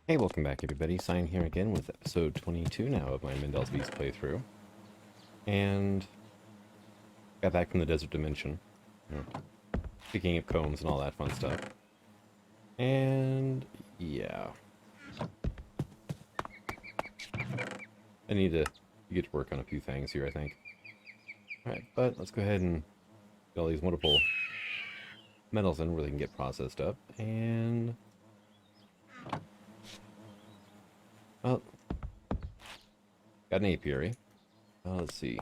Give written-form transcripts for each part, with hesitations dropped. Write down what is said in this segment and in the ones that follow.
Hey, welcome back everybody. Sign here again with episode 22 now of my Mendel's Beast playthrough. And got back from the desert dimension. You know, picking up combs and all that fun stuff. And yeah. I need to get to work on a few things here, I think. Alright, but let's go ahead and get all these wonderful metals in where they can get processed up. And well, got an apiary. Let's see.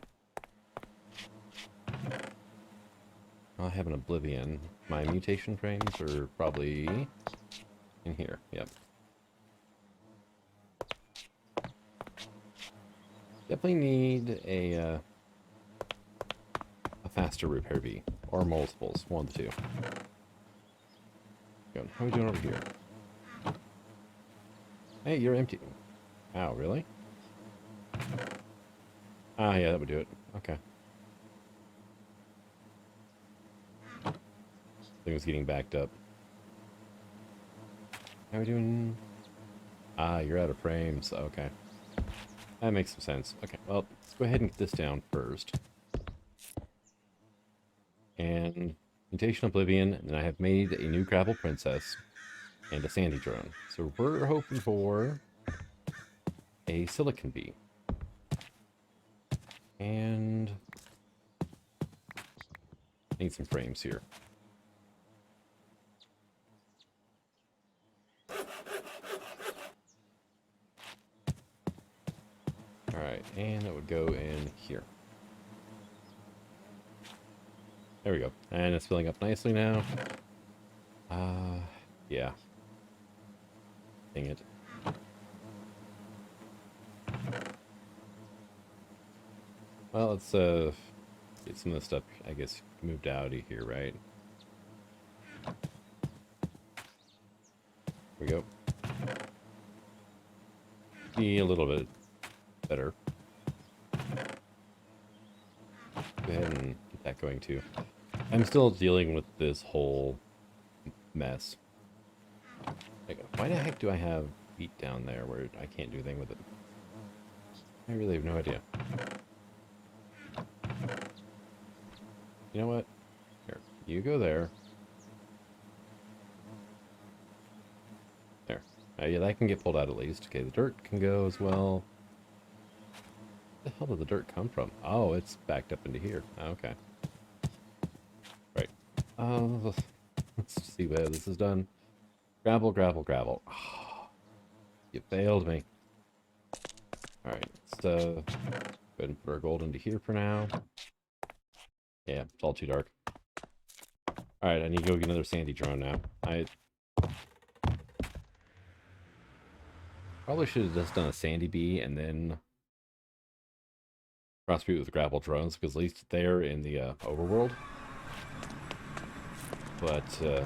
I have an oblivion. My mutation frames are probably in here. Yep. Definitely need a faster repair bee. Or multiples. One of the two. Good. How are we doing over here? Hey, you're empty. Wow, really? Ah, yeah, that would do it. Okay. Thing was getting backed up. How are we doing? Ah, you're out of frames. Okay. That makes some sense. Okay, well, let's go ahead and get this down first. And Mutation Oblivion, and I have made a new Gravel Princess and a Sandy Drone. So we're hoping for a Silicon Bee. And need some frames here. Alright, and that would go in here. There we go. And it's filling up nicely now. Yeah. Dang it. Well, let's get some of the stuff, I guess, moved out of here, right? There we go. Be a little bit better. Go ahead and get that going too. I'm still dealing with this whole mess. Like, why the heck do I have wheat down there where I can't do anything with it? I really have no idea. You know what? Here, you go there. There. Yeah, that can get pulled out at least. Okay, the dirt can go as well. Where the hell did the dirt come from? Oh, it's backed up into here. Okay. Right. Let's see where this is done. Gravel, gravel, gravel. Oh, you failed me. Alright, let's go ahead and put our gold into here for now. Yeah, it's all too dark. Alright, I need to go get another sandy drone now. I probably should have just done a sandy bee and then crossbreed with gravel drones, because at least they're in the overworld. But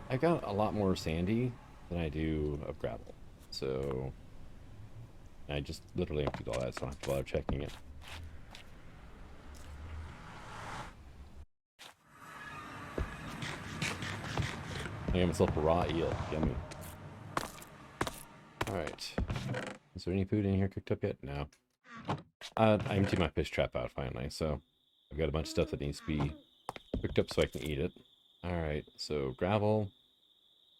I got a lot more sandy than I do of gravel. So I just literally emptied all that, so I don't have to bother checking it. I got myself a raw eel. Yummy. Alright. Is there any food in here cooked up yet? No. I emptied my fish trap out finally, so I've got a bunch of stuff that needs to be cooked up so I can eat it. Alright, so gravel,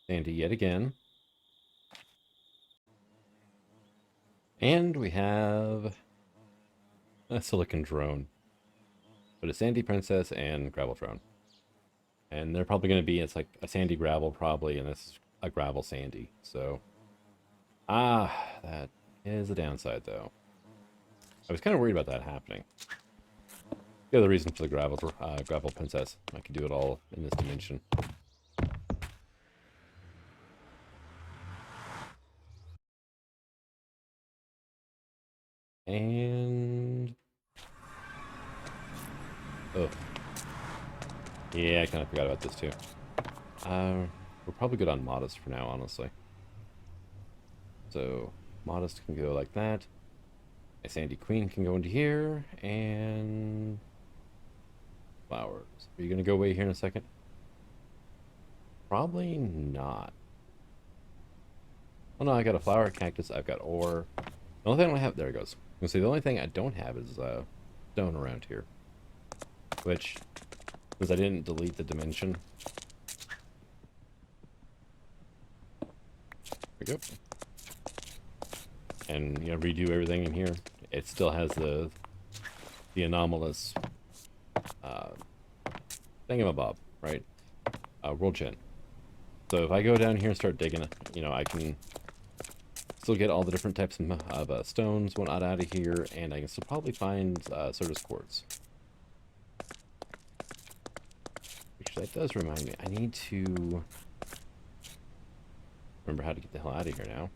sandy yet again. And we have a silicon drone. But a sandy princess and gravel drone. And they're probably going to be, it's like a sandy gravel probably, and this is a gravel sandy. So, that is a downside though. I was kind of worried about that happening. The other reason for the gravel princess, I can do it all in this dimension. And oh, yeah, I kind of forgot about this too. We're probably good on modest for now, honestly. So modest can go like that. A sandy queen can go into here, and flowers. Are you gonna go away here in a second? Probably not. Oh no, I got a flower cactus. I've got ore. The only thing I don't have, there it goes. I'm gonna say the only thing I don't have is stone around here, which, because I didn't delete the dimension. There we go. And redo everything in here. It still has the anomalous thingamabob, right? World gen. So if I go down here and start digging, I can still get all the different types of stones, whatnot out of here, and I can still probably find Certus quartz. Which that does remind me, I need to remember how to get the hell out of here now.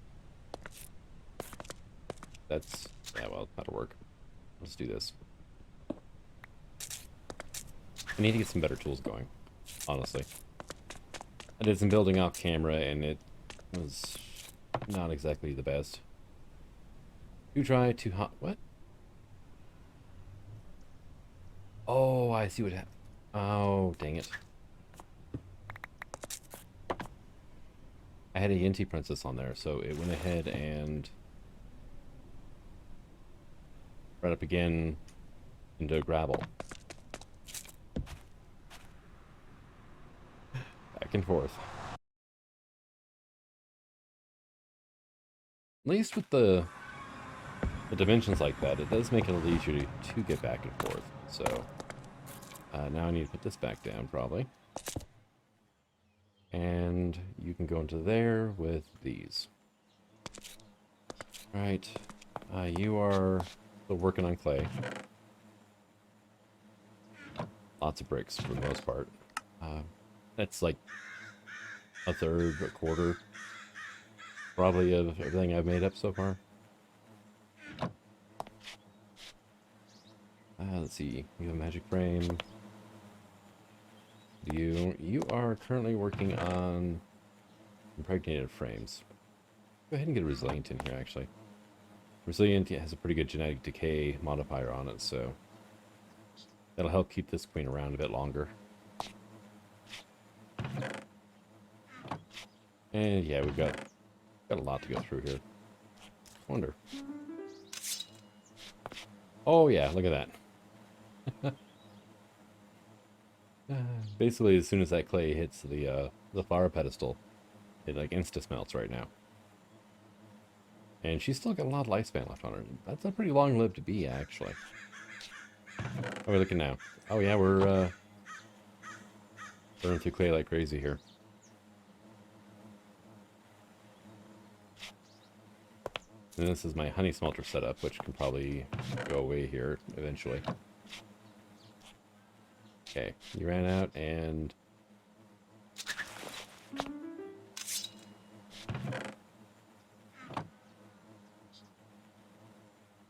That's, yeah, well, that'll work. Let's do this. I need to get some better tools going, honestly. I did some building off camera, and it was not exactly the best. Too dry, too hot. What? Oh, I see what happened. Oh, dang it. I had a Yinti princess on there, so it went ahead and right up again into gravel. Back and forth. At least with the dimensions like that, it does make it a little easier to get back and forth. So now I need to put this back down probably. And you can go into there with these. All right, you are still working on clay. Lots of bricks for the most part. That's like a third, a quarter, probably of everything I've made up so far. Let's see, you have a magic frame. You are currently working on impregnated frames. Go ahead and get a resilient in here, actually. Resilient has a pretty good genetic decay modifier on it, so that'll help keep this queen around a bit longer. And yeah, we've got a lot to go through here. Wonder. Oh yeah, look at that. Basically, as soon as that clay hits the flower pedestal, it like insta-smelts right now. And she's still got a lot of lifespan left on her. That's a pretty long-lived bee, actually. How are we looking now? Oh yeah, we're burning through clay like crazy here. And this is my honey smelter setup, which can probably go away here eventually. Okay, you ran out, and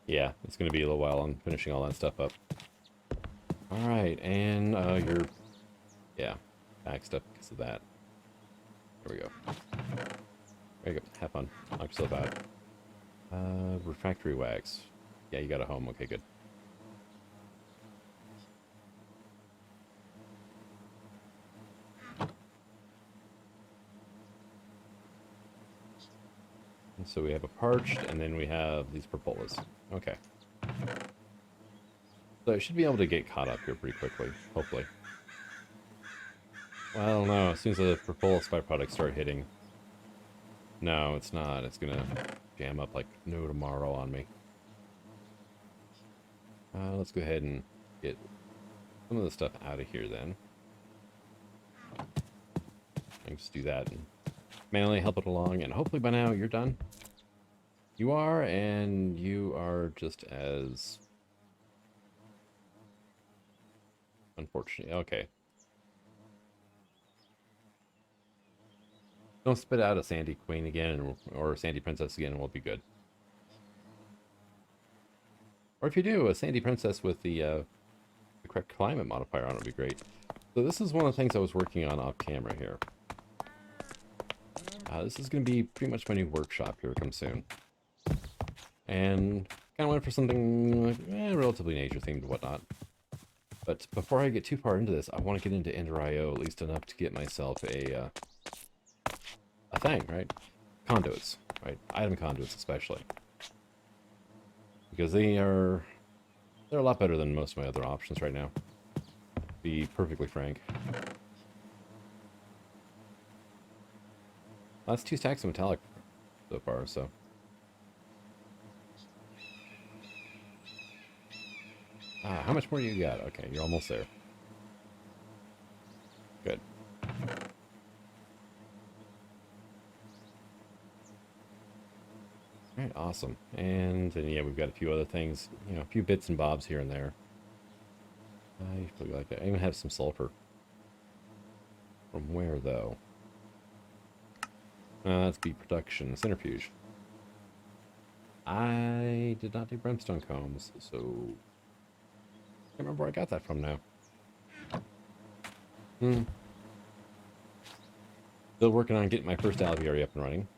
yeah, it's going to be a little while on finishing all that stuff up. All right, and you're, yeah, backed up because of that. There we go. There you go. Have fun. Knock yourself out. Refractory wax. Yeah, you got a home. Okay, good. And so we have a parched, and then we have these propolas. Okay. So I should be able to get caught up here pretty quickly, hopefully. Well, I don't know. As soon as the propolis byproducts start hitting. No, it's not. It's gonna jam up like no tomorrow on me. Let's go ahead and get some of the stuff out of here then. I can just do that and manually help it along, and hopefully by now you're done. You are, and you are just as unfortunate. Okay. Don't spit out a Sandy Queen again, or Sandy Princess again, and we'll be good. Or if you do, a Sandy Princess with the correct climate modifier on it would be great. So this is one of the things I was working on off camera here. This is going to be pretty much my new workshop here come soon. And kind of went for something like, relatively nature-themed and whatnot. But before I get too far into this, I want to get into Ender.io at least enough to get myself a thing, right? Conduits. right? Item conduits especially. Because they're a lot better than most of my other options right now. To be perfectly frank. That's 2 stacks of metallic so far, so. How much more you got? Okay, you're almost there. Good. Alright, awesome. And then, yeah, we've got a few other things, you know, a few bits and bobs here and there. I usually like that. I even have some sulfur. From where, though? That's beet production. Centrifuge. I did not do brimstone combs, so... I can't remember where I got that from now. Still working on getting my first alveary up and running.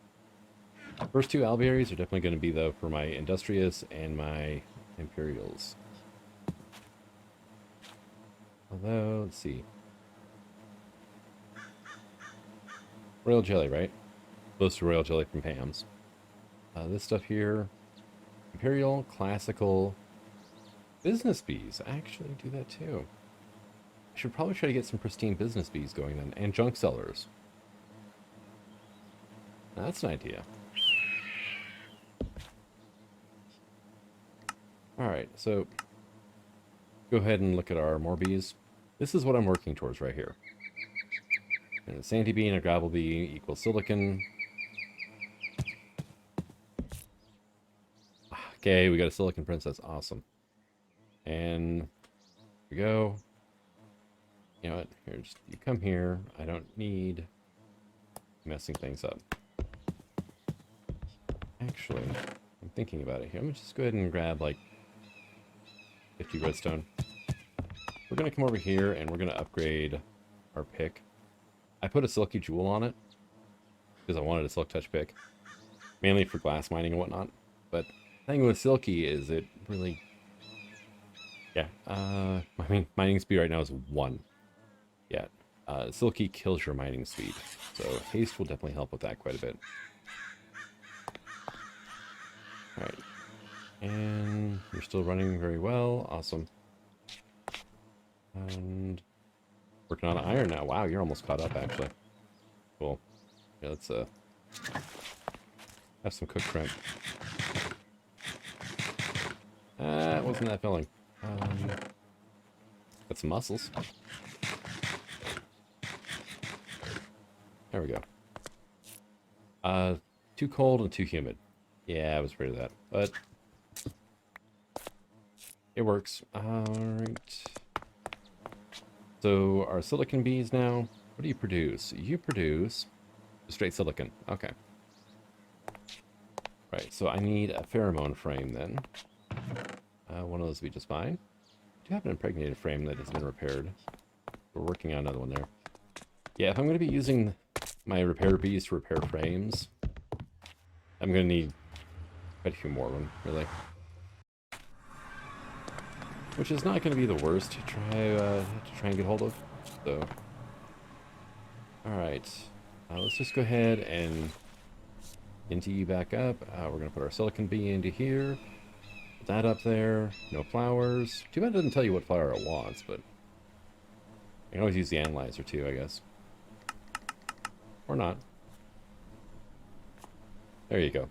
First 2 alvearies are definitely going to be, though, for my Industrious and my Imperials. Although, let's see. Royal Jelly, right? Close to Royal Jelly from Pam's. This stuff here. Imperial, Classical, Business Bees. I actually do that, too. I should probably try to get some pristine Business Bees going then. And Junk Sellers. Now, that's an idea. Alright, so go ahead and look at our more bees. This is what I'm working towards right here. And a sandy bee and a gravel bee equals silicon. Okay, we got a silicon princess. Awesome. And here we go. You know what? Here, just you come here. I don't need messing things up. Actually, I'm thinking about it here. I'm gonna just go ahead and grab like 50 redstone. We're gonna come over here and we're gonna upgrade our pick. I put a silky jewel on it because I wanted a silk touch pick, mainly for glass mining and whatnot. But the thing with silky is it really, yeah. I mean, mining speed right now is 1. Yeah. Silky kills your mining speed, so haste will definitely help with that quite a bit. All right. And you're still running very well. Awesome. And working on iron now. Wow, you're almost caught up, actually. Cool. Yeah, let's have some cooked shrimp. It wasn't that filling. Got some mussels. There we go. Too cold and too humid. Yeah, I was afraid of that, but it works. Alright. So, our silicon bees now, what do you produce? You produce straight silicon. Okay. Right, so I need a pheromone frame then. One of those would be just fine. I do have an impregnated frame that has been repaired. We're working on another one there. Yeah, if I'm going to be using my repair bees to repair frames, I'm going to need quite a few more of them, really. Which is not going to be the worst to try and get hold of. So, all right, let's just go ahead and into you back up. We're going to put our silicon bee into here. Put that up there. No flowers. Too bad it doesn't tell you what flower it wants, but I can always use the analyzer too, I guess. Or not. There you go.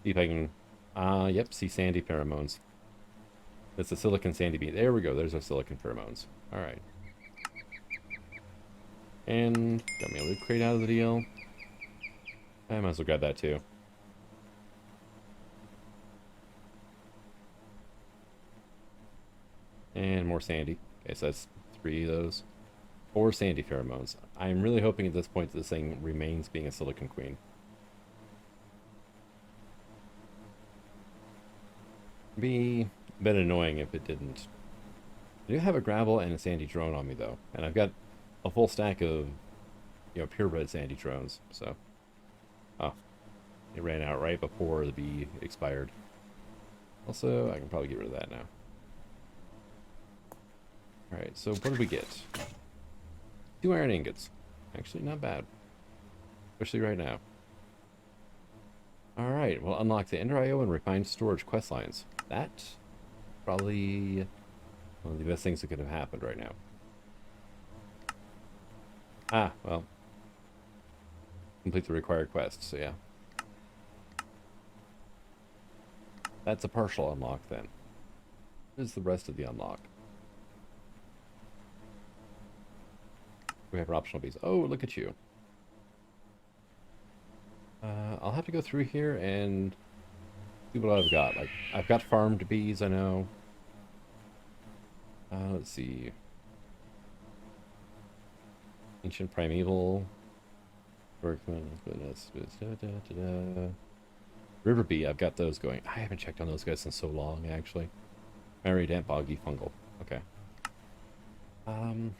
See if I can... yep, see sandy pheromones. That's a silicon sandy bee. There we go, there's our silicon pheromones. Alright. And got me a loot crate out of the deal. I might as well grab that too. And more sandy. Okay, so that's 3 of those. 4 sandy pheromones. I'm really hoping at this point this thing remains being a silicon queen. Be a bit annoying if it didn't. I do have a gravel and a sandy drone on me though, and I've got a full stack of, you know, purebred sandy drones. So, oh, it ran out right before the bee expired. Also, I can probably get rid of that now. All right, so what did we get? 2 iron ingots. Actually, not bad. Especially right now. Alright, well, unlock the Ender IO and refined storage quest lines. That probably one of the best things that could have happened right now. Ah, well. Complete the required quests, so yeah. That's a partial unlock then. Here's the rest of the unlock. We have optional bees. Oh, look at you. I'll have to go through here and see what I've got. Like, I've got farmed bees, I know. Let's see. Ancient Primeval. River bee, I've got those going. I haven't checked on those guys in so long, actually. Mary Damp Boggy Fungal. Okay. Alright,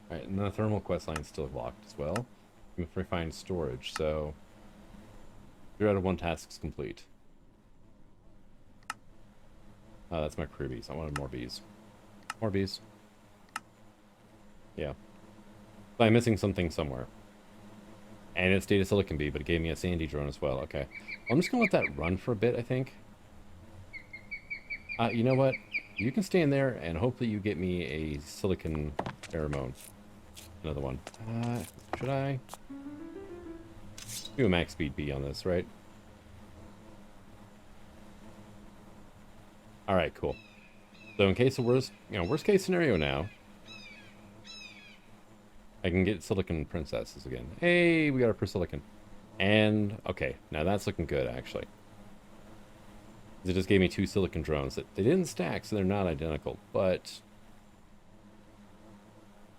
and the thermal quest line is still locked as well. With refined storage, so 3 out of 1 tasks complete. Oh, that's my career bees. I wanted more bees. More bees. Yeah. So I'm missing something somewhere. And it's data silicon bee, but it gave me a sandy drone as well. Okay. I'm just gonna let that run for a bit, I think. You know what? You can stay in there, and hopefully you get me a silicon pheromone. Another one. Should I? Do a max speed bee on this, right? Alright, cool. So in case of worst case scenario now, I can get silicon princesses again. Hey, we got our per silicon. And, okay, now that's looking good, actually. It just gave me 2 silicon drones. They didn't stack, so they're not identical, but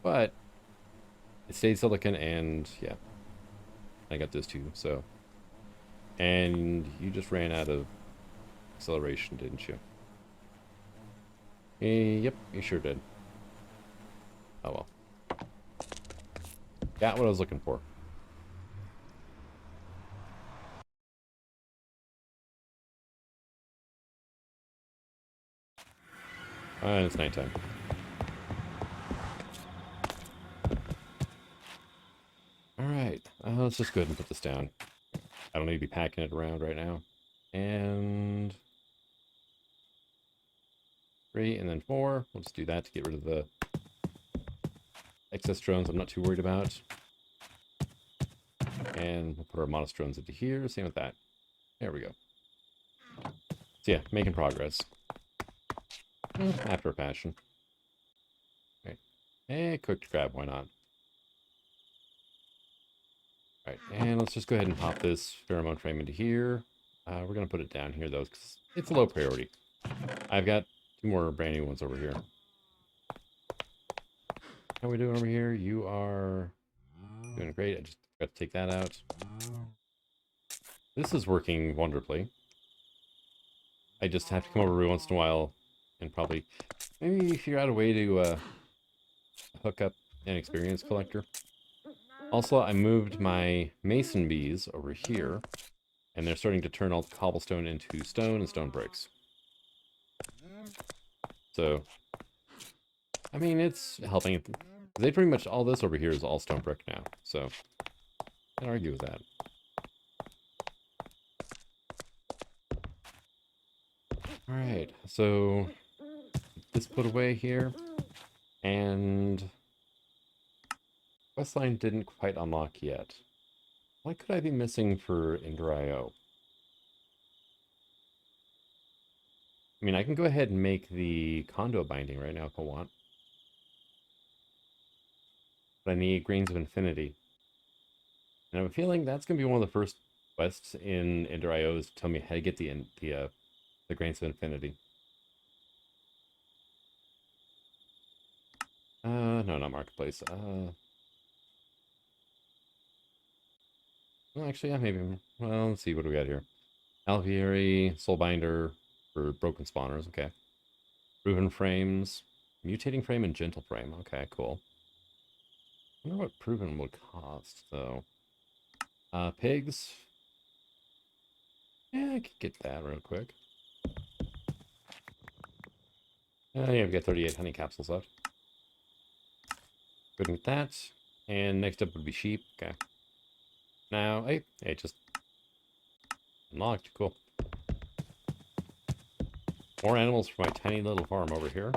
it stayed silicon, and yeah, I got those 2, so. And you just ran out of acceleration, didn't you? Yep, you sure did. Oh well. Got what I was looking for. And it's nighttime. Alright, let's just go ahead and put this down. I don't need to be packing it around right now. And 3, and then 4. We'll just do that to get rid of the excess drones I'm not too worried about. And we'll put our modest drones into here. Same with that. There we go. So yeah, making progress. After a fashion. Right. And cooked crab, why not? Alright, and let's just go ahead and pop this pheromone frame into here. We're going to put it down here, though, because it's a low priority. I've got 2 more brand new ones over here. How are we doing over here? You are doing great. I just got to take that out. This is working wonderfully. I just have to come over every once in a while and probably maybe figure out a way to hook up an experience collector. Also, I moved my mason bees over here, and they're starting to turn all the cobblestone into stone and stone bricks. So, I mean, it's helping. They pretty much, all this over here is all stone brick now, so can't argue with that. Alright, so this put away here, and questline didn't quite unlock yet. What could I be missing for Ender IO? I mean, I can go ahead and make the conduit binding right now if I want. But I need Grains of Infinity. And I have a feeling that's going to be one of the first quests in Ender IO is to tell me how to get the Grains of Infinity. No, not Marketplace. Well, actually, yeah, maybe. Well, let's see, what do we got here? Alviary, Soulbinder for broken spawners, okay. Proven frames, mutating frame, and gentle frame. Okay, cool. I wonder what proven would cost, though. Pigs. Yeah, I could get that real quick. Yeah, I've got 38 honey capsules left. Good with that. And next up would be sheep. Okay. Now, hey, it just unlocked. Cool. More animals for my tiny little farm over here.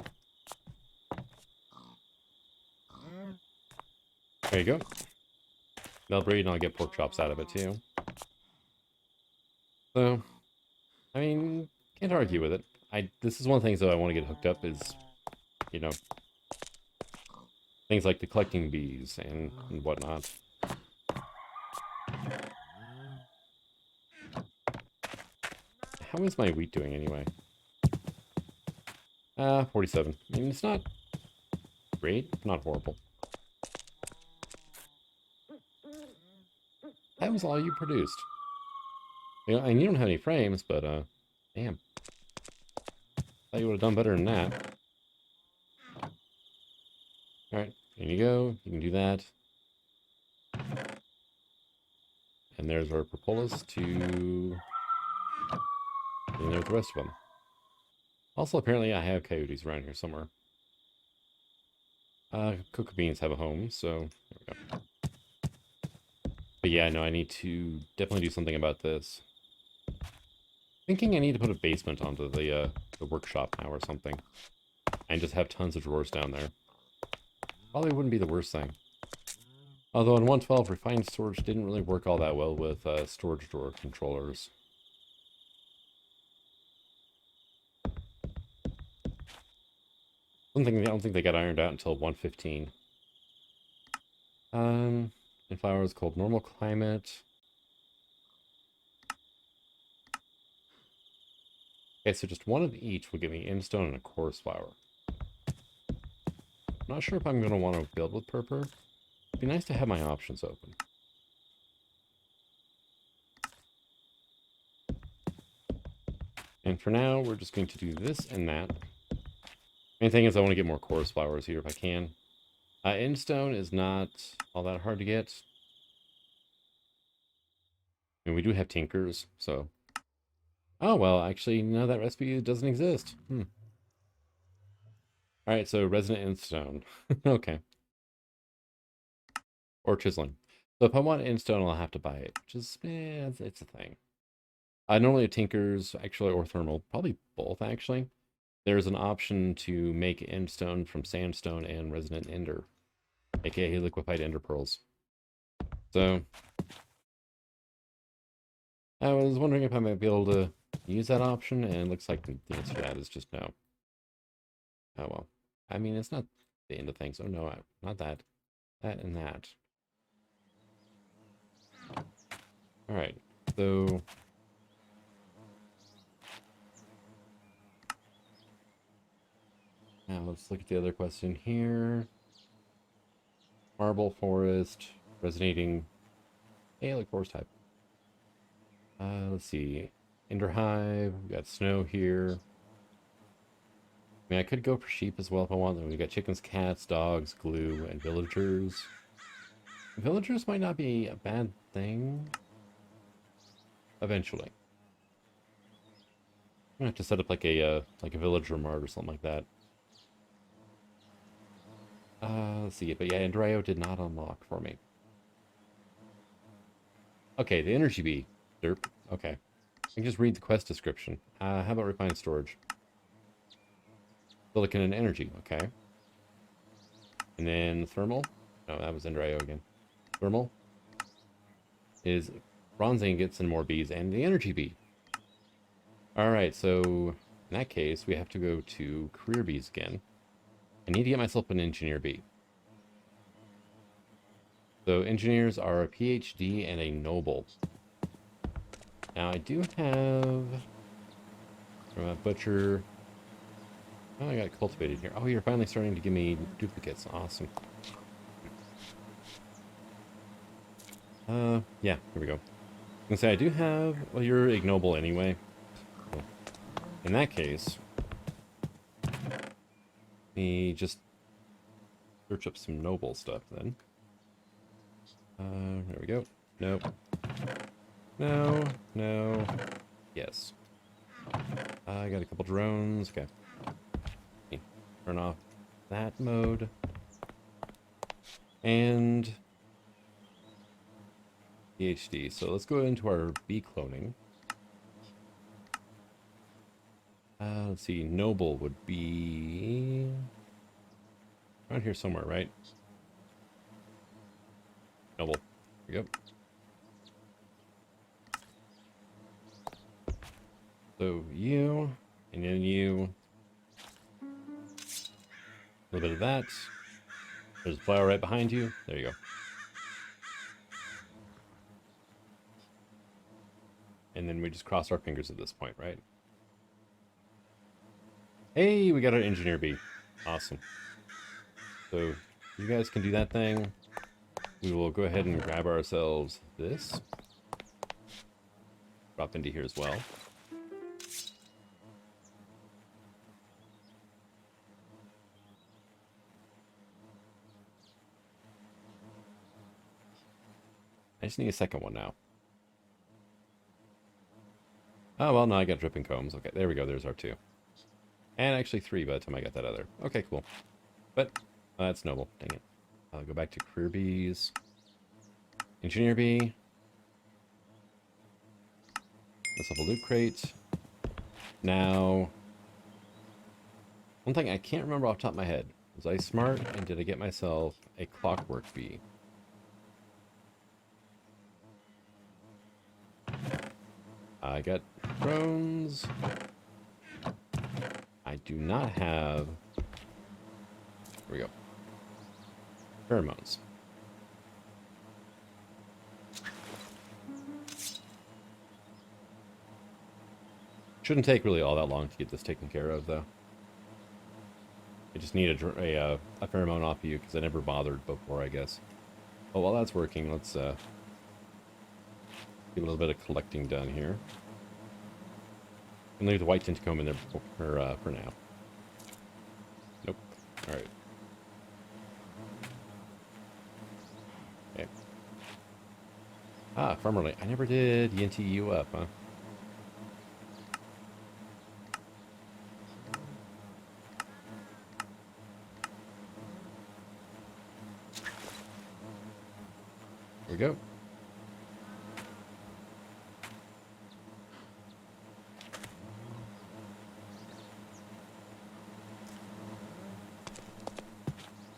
There you go. They'll breed and I'll get pork chops out of it too. So, I mean, can't argue with it. This is one of the things that I want to get hooked up is, you know, things like the collecting bees and whatnot. How is my wheat doing anyway? 47. I mean, it's not great, not horrible. That was all you produced. You know, and you don't have any frames, but, damn. Thought you would have done better than that. Alright, there you go. You can do that. And there's our propolis to... And there's the rest of them. Also, apparently I have coyotes around here somewhere. Cocoa beans have a home, so there we go. But yeah, no, I need to definitely do something about this. Thinking I need to put a basement onto the workshop now or something. And just have tons of drawers down there. Probably wouldn't be the worst thing. Although on 112, refined storage didn't really work all that well with storage drawer controllers. I don't think they got ironed out until 115. And flowers called normal climate. Okay, so just one of each will give me Imstone and a coarse flower. I'm not sure if I'm going to want to build with purpur. It'd be nice to have my options open. And for now, we're just going to do this and that. Main thing is I want to get more coarse flowers here if I can. Imstone is not all that hard to get. I mean, we do have tinkers, so... Oh, well, actually, no, that recipe doesn't exist. Alright, so resonant Imstone. Okay. Or chiseling. So if I want Imstone, I'll have to buy it, which is, it's a thing. Normally tinkers, actually, or thermal, probably both, actually. There's an option to make Imstone from sandstone and resonant ender, aka liquefied ender pearls. So, I was wondering if I might be able to use that option, and it looks like the answer to that is just no. Oh well. I mean, it's not the end of things. Oh no, not that. That and that. Alright, so... Now let's look at the other question here. Marble forest, resonating... Hey, like forest type. Let's see. Ender hive, we got snow here. I mean, I could go for sheep as well if I want. We got chickens, cats, dogs, glue, and villagers. Villagers might not be a bad thing. Eventually. I'm gonna have to set up like a villager mart or something like that. Let's see. But yeah, Andreo did not unlock for me. Okay, the energy bee. Derp. Okay. I can just read the quest description. How about refined storage? Silicon and energy. Okay. And then thermal. Oh, that was Andreo again. Thermal is bronze ingots and more bees, and the energy bee. Alright, so in that case, we have to go to career bees again. I need to get myself an engineer bee. So engineers are a PhD and a noble. Now I do have a butcher. Oh, I got cultivated here. Oh, you're finally starting to give me duplicates. Awesome. Yeah, here we go. I can say I do have... Well, you're ignoble anyway. So in that case, let me just search up some noble stuff then. There we go. Nope. No. No. Yes. I got a couple drones. Okay. Turn off that mode. And PhD. So let's go into our bee cloning. Let's see. Noble would be around here somewhere, right? Noble. Here we go. So you, and then you. A little bit of that. There's a flower right behind you. There you go. And then we just cross our fingers at this point, right? Hey, we got our engineer bee. Awesome. So you guys can do that thing. We will go ahead and grab ourselves this. Drop into here as well. I just need a second one now. Oh, well, no, I got dripping combs. Okay, there we go. There's our 2. And actually 3 by the time I got that other. Okay, cool. But that's noble. Dang it. I'll go back to career bees. Engineer bee. Let's have a loot crate. Now, one thing I can't remember off the top of my head. Was I smart and did I get myself a clockwork bee? I got drones. I do not have... Here we go. Pheromones. Shouldn't take really all that long to get this taken care of, though. I just need a pheromone off you, because I never bothered before, I guess. Oh, while that's working, let's get a little bit of collecting done here. And leave the white tentacomb in there for now. Nope. Alright. Okay. Ah, Farmerly. I never did Yinty you up, huh? There we go.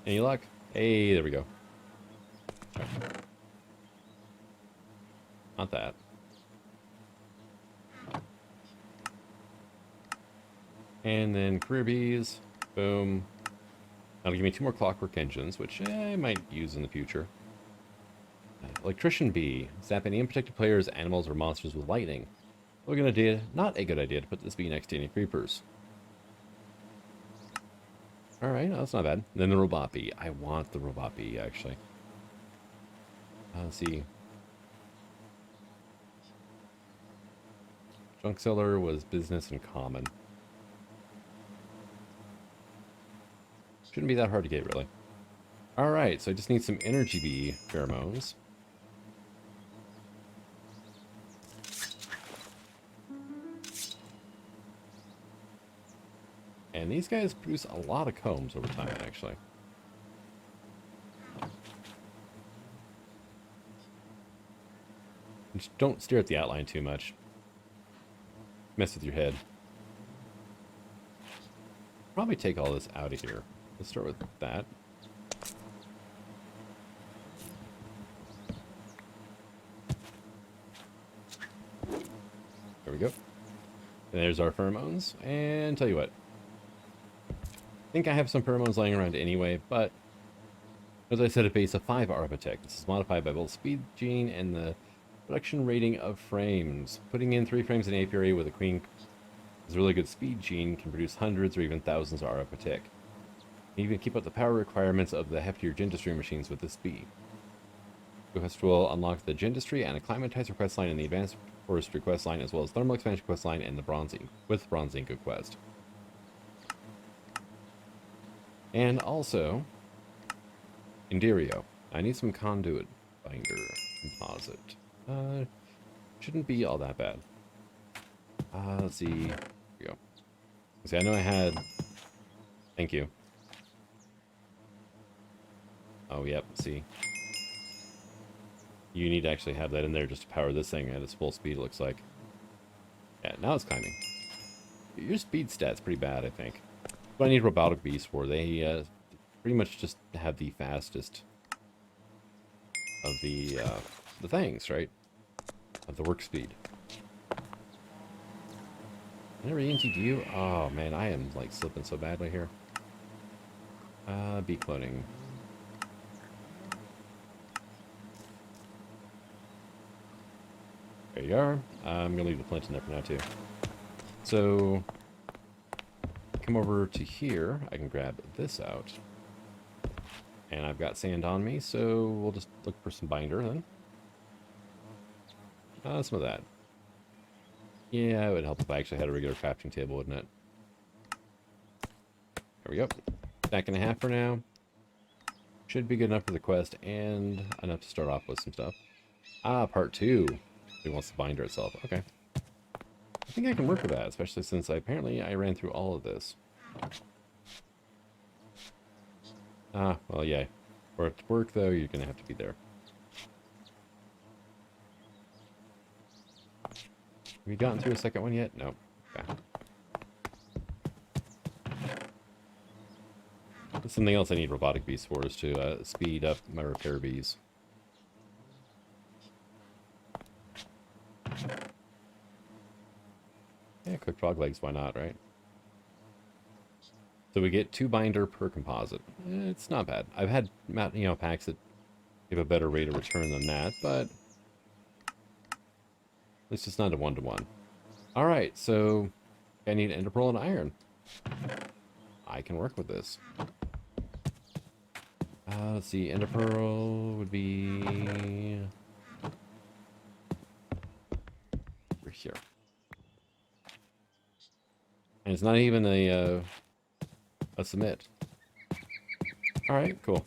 Any luck? Hey, there we go. Right. Not that. And then career bees. Boom. That'll give me 2 more clockwork engines, which I might use in the future. Electrician bee. Zap any unprotected players, animals, or monsters with lightning. What a good idea. Not a good idea to put this bee next to any creepers. Alright, no, that's not bad. Then the robot bee. I want the robot bee, actually. Let's see. Junk seller was business and common. Shouldn't be that hard to get, really. Alright, so I just need some energy bee pheromones. And these guys produce a lot of combs over time, actually. Just don't stare at the outline too much. Mess with your head. Probably take all this out of here. Let's start with that. There we go. And there's our pheromones. And tell you what. I think I have some pheromones laying around anyway, but as I said, a base of 5 Arbatech. This is modified by both speed gene and the production rating of frames. Putting in 3 frames in apiary with a queen is a really good speed gene, can produce hundreds or even thousands of Arbatech. You even keep up the power requirements of the heftier Gentistry machines with this bee. Quest will unlock the Gentistry and Acclimatizer quest line in the Advanced Forestry quest line, as well as Thermal Expansion quest line and the Bronze Inca quest. And also, Indirio. I need some conduit binder composite. Shouldn't be all that bad. Let's see. Here we go. See, I know I had... Thank you. Oh, yep, see. You need to actually have that in there just to power this thing at its full speed, it looks like. Yeah, now it's climbing. Your speed stat's pretty bad, I think. What I need robotic beasts for. They pretty much just have the fastest of the things, right? Of the work speed. Never ENT'd you? Oh man, I am like slipping so badly here. Bee cloning. There you are. I'm gonna leave the flint in there for now too. So come over to here. I can grab this out. And I've got sand on me, so we'll just look for some binder then. Some of that. Yeah, it would help if I actually had a regular crafting table, wouldn't it? There we go. Stack and a half for now. Should be good enough for the quest and enough to start off with some stuff. Part 2. It wants the binder itself. Okay. I think I can work with that, especially since apparently I ran through all of this. Well, yeah. For it to work, though, you're going to have to be there. Have you gotten through a second one yet? No. Okay. That's something else I need robotic bees for is to speed up my repair bees. Yeah, cooked frog legs, why not, right? So we get 2 binder per composite. It's not bad. I've had, packs that give a better rate of return than that, but it's just not a 1-to-1. All right, so I need ender pearl and iron. I can work with this. Let's see, ender pearl would be over here. And it's not even a submit. All right, cool.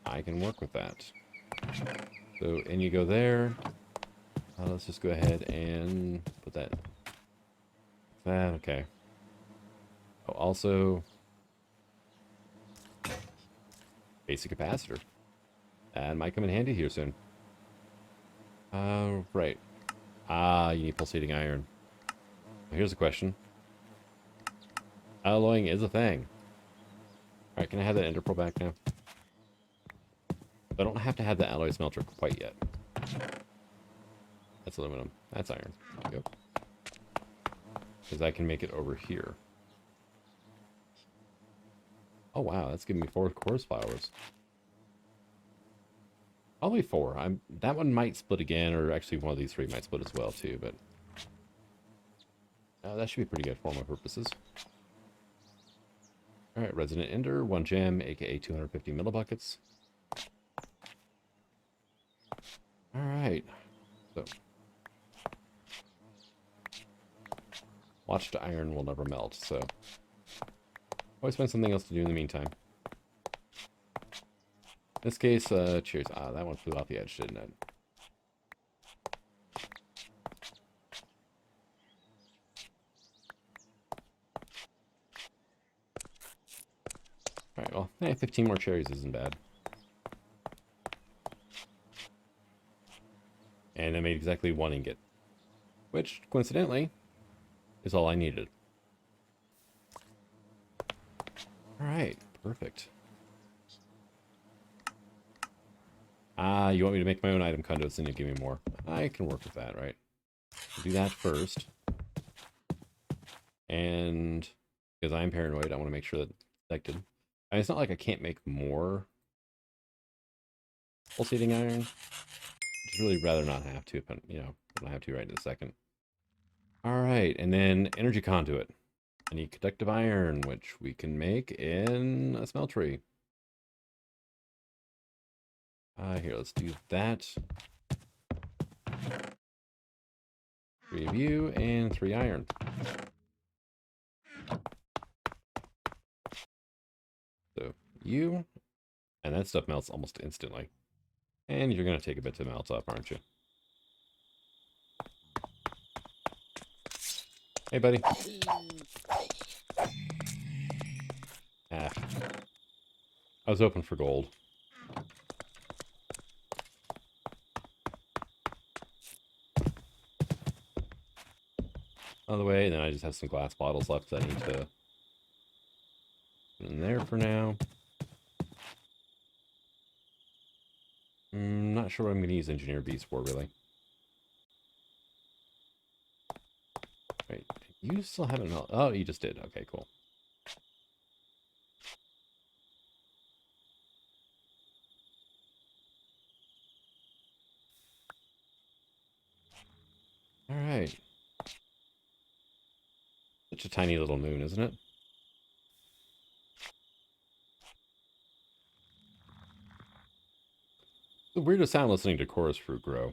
I can work with that. So, and you go there. Let's just go ahead and put that. Okay. Oh, also, basic capacitor. That might come in handy here soon. Right. You need pulsating iron. Here's a question. Alloying is a thing. Alright, can I have that ender pearl back now? I don't have to have the alloy smelter quite yet. That's aluminum. That's iron. There we go. Because I can make it over here. Oh wow, that's giving me 4 coarse flowers. Probably 4. That one might split again, or actually one of these 3 might split as well too, but that should be pretty good for my purposes. Alright, Resident Ender, 1 gem, aka 250 millibuckets. Alright, so. Watch to iron will never melt, so. Always find something else to do in the meantime. In this case, cheers. That one flew off the edge, didn't it? Alright, well, 15 more cherries isn't bad. And I made exactly 1 ingot. Which, coincidentally, is all I needed. Alright, perfect. You want me to make my own item conduits and you give me more. I can work with that, right? I'll do that first. And because I'm paranoid, I want to make sure that it's protected. I mean, it's not like I can't make more pulsating iron. I'd really rather not have to, but, I don't have to right in a second. Alright, and then energy conduit. I need conductive iron, which we can make in a smeltery. Here, let's do that. 3 of you and 3 iron. So, you, and that stuff melts almost instantly. And you're going to take a bit to melt up, aren't you? Hey, buddy. I was hoping for gold. out of the way, and then I just have some glass bottles left that I need to put in there for now. Not sure what I'm going to use engineer bees for, really. Wait, you still haven't melted. Oh, you just did. Okay, cool. All right. Such a tiny little moon, isn't it? The weirdest sound listening to chorus fruit grow.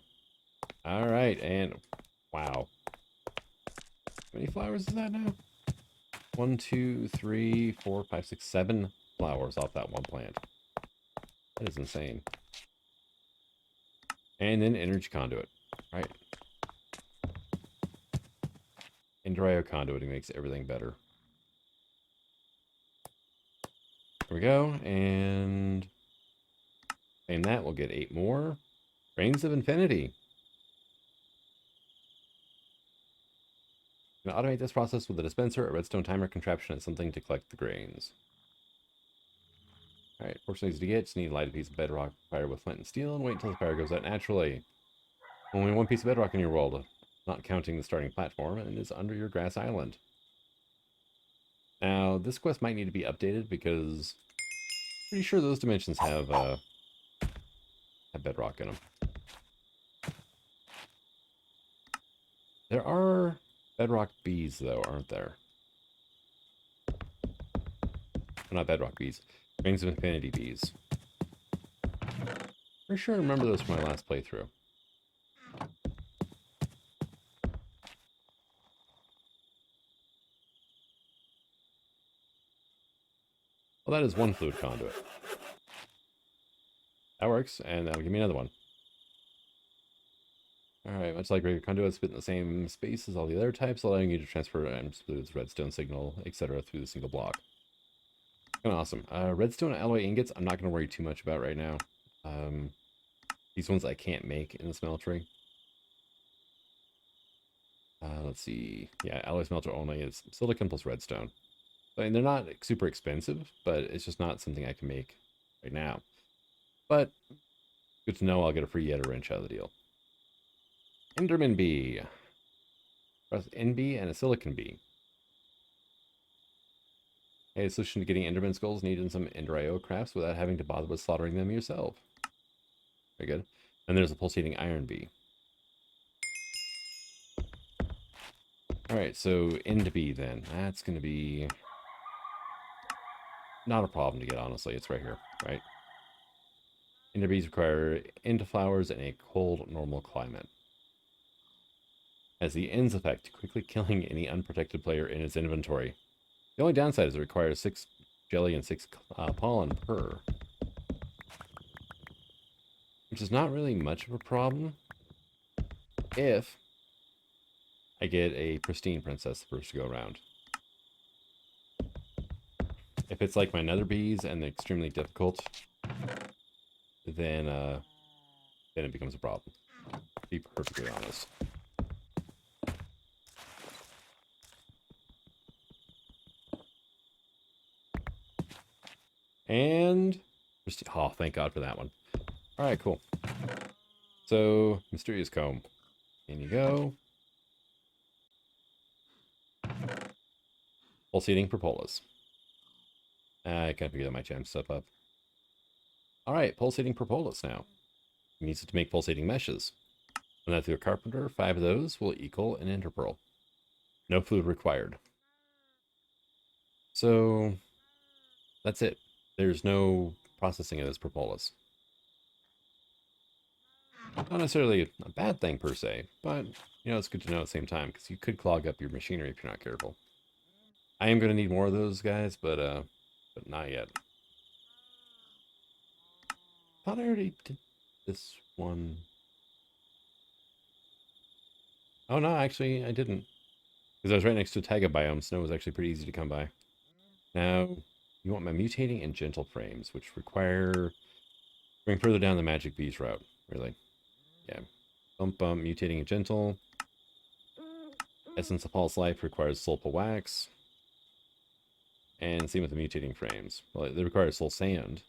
All right, and wow. How many flowers is that now? 1, 2, 3, 4, 5, 6, 7 flowers off that one plant. That is insane. And then energy conduit. All right. Indrio conduiting makes everything better. There we go, and that we'll get 8 more. Grains of Infinity. I'm going to automate this process with a dispenser, a redstone timer contraption, and something to collect the grains. Alright, fortunately easy to get. Just need to light a piece of bedrock, fire with flint and steel, and wait until the fire goes out naturally. Only one piece of bedrock in your world, not counting the starting platform, and it is under your grass island. Now, this quest might need to be updated because I'm pretty sure those dimensions have bedrock in them. There are bedrock bees, though, aren't there? Well, not bedrock bees. Rings of Infinity bees. Pretty sure I remember those from my last playthrough. Well, that is one fluid conduit. That works, and that'll give me another one. Alright, much like regular conduits, fit in the same space as all the other types, allowing you to transfer fluids, redstone signal, etc. through the single block. Kind of awesome. Redstone alloy ingots, I'm not going to worry too much about right now. These ones I can't make in the smeltery. Let's see. Yeah, alloy smelter only is silicon plus redstone. I mean, they're not super expensive, but it's just not something I can make right now. But good to know I'll get a free Yeta wrench out of the deal. Enderman bee. Press NB and a silicon bee. A solution to getting Enderman skulls needed some Ender IO crafts without having to bother with slaughtering them yourself. Very good. And there's a pulsating iron bee. Alright, so End bee then. That's going to be not a problem to get, honestly. It's right here, right? Ender bees require end flowers in a cold, normal climate. Has the ends effect, quickly killing any unprotected player in its inventory. The only downside is it requires 6 jelly and 6 pollen per. Which is not really much of a problem if I get a pristine princess the first go around. If it's like my nether bees and they're extremely difficult, then it becomes a problem. To be perfectly honest. And oh, thank God for that one. All right, cool. So mysterious comb. In you go. Pulsating propolis. I can't figure my gem stuff up. All right, pulsating propolis now. He needs it to make pulsating meshes. Run that through a carpenter. 5 of those will equal an ender pearl. No fluid required. So that's it. There's no processing of this propolis. Not necessarily a bad thing per se, but you know, it's good to know at the same time because you could clog up your machinery if you're not careful. I am going to need more of those guys, but not yet. Thought I already did this one. Oh no, actually I didn't, because I was right next to a taiga biome. Snow was actually pretty easy to come by. Now you want my mutating and gentle frames, which require going further down the magic bees route. Really, yeah. Bump, mutating and gentle. Essence of False Life requires sulfur wax. And same with the mutating frames. Well, they require soul sand,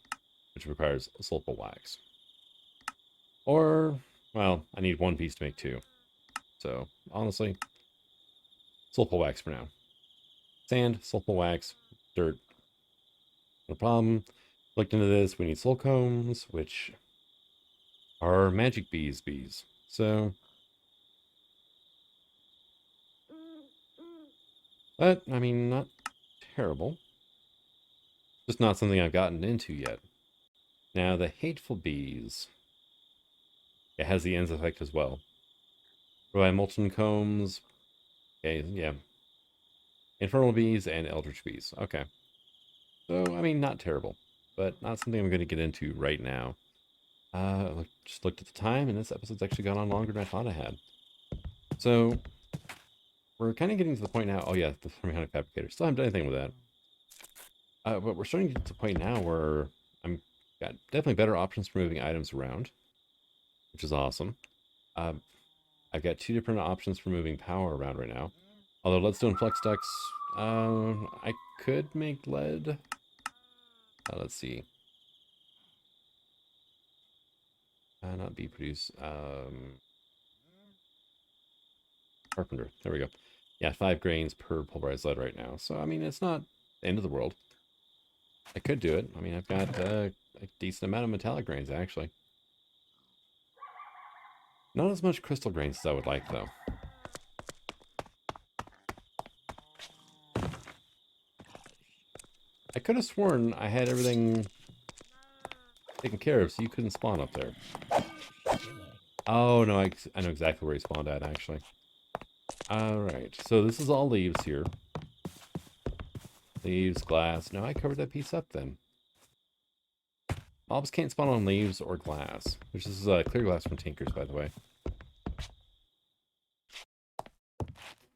which requires sulfur wax. Or, well, I need one piece to make two. So, honestly, sulfur wax for now. Sand, sulfur wax, dirt. No problem. Looked into this. We need soul combs, which are magic bees. So, but, I mean, not terrible. Just not something I've gotten into yet. Now, the hateful bees. It has the ends effect as well. Provide molten combs. Okay, yeah. Infernal bees and eldritch bees. Okay. So, I mean, not terrible, but not something I'm going to get into right now. Just looked at the time, and this episode's actually gone on longer than I thought I had. So, we're kind of getting to the point now. Oh, yeah, the thermonic fabricator. Still haven't done anything with that. But we're starting to get to the point now where I'm got definitely better options for moving items around, which is awesome. I've got two different options for moving power around right now. Although leadstone flux ducts, I could make lead. Let's see. Not bee produce. Carpenter. There we go. Yeah, 5 grains per pulverized lead right now. So, I mean, it's not the end of the world. I could do it. I mean, I've got a decent amount of metallic grains, actually. Not as much crystal grains as I would like, though. I could have sworn I had everything taken care of, so you couldn't spawn up there. Oh, no, I know exactly where he spawned at, actually. Alright, so this is all leaves here. Leaves, glass. No, I covered that piece up then. Mobs can't spawn on leaves or glass, which is clear glass from Tinkers, by the way.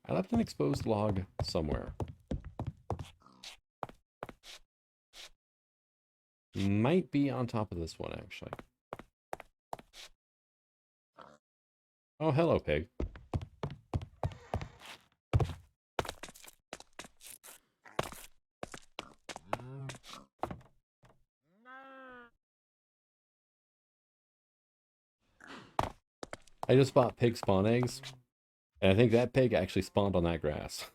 I left an exposed log somewhere. Might be on top of this one, actually. Oh, hello, pig. I just bought pig spawn eggs, and I think that pig actually spawned on that grass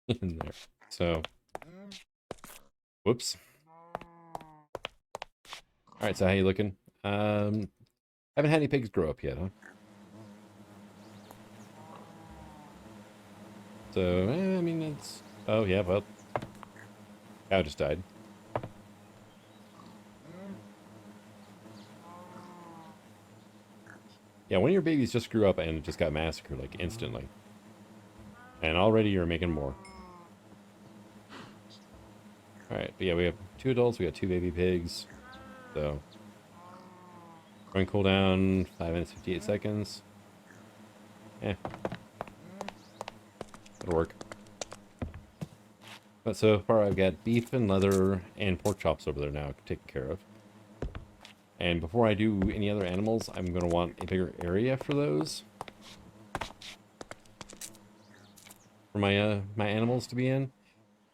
in there. So, whoops. All right, so how you looking? Haven't had any pigs grow up yet, huh? So, I mean, it's... Oh, yeah, well, cow just died. Yeah, one of your babies just grew up and just got massacred, like, instantly. And already you're making more. Alright, but yeah, we have 2 adults, we got 2 baby pigs. So, run cooldown, 5 minutes, 58 seconds. Eh. It'll work. But so far I've got beef and leather and pork chops over there now taken care of. And before I do any other animals, I'm going to want a bigger area for those. For my my animals to be in.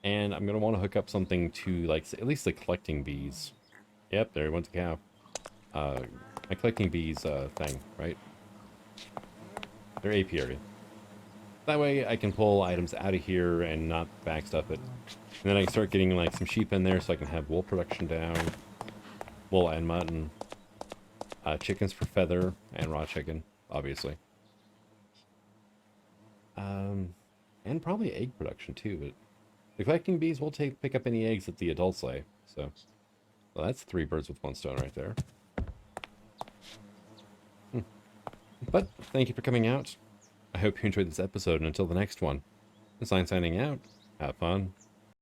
And I'm going to want to hook up something to, like, at least the collecting bees. Yep, there went the cow. My collecting bees thing, right? Their apiary. That way I can pull items out of here and not backstuff it. And then I can start getting, like, some sheep in there so I can have wool production down. Wool and mutton. Chickens for feather and raw chicken, obviously. And probably egg production too, but the collecting bees will pick up any eggs that the adults lay. So, well, that's 3 birds with 1 stone right there. But thank you for coming out. I hope you enjoyed this episode, and until the next one, Signing out. Have fun.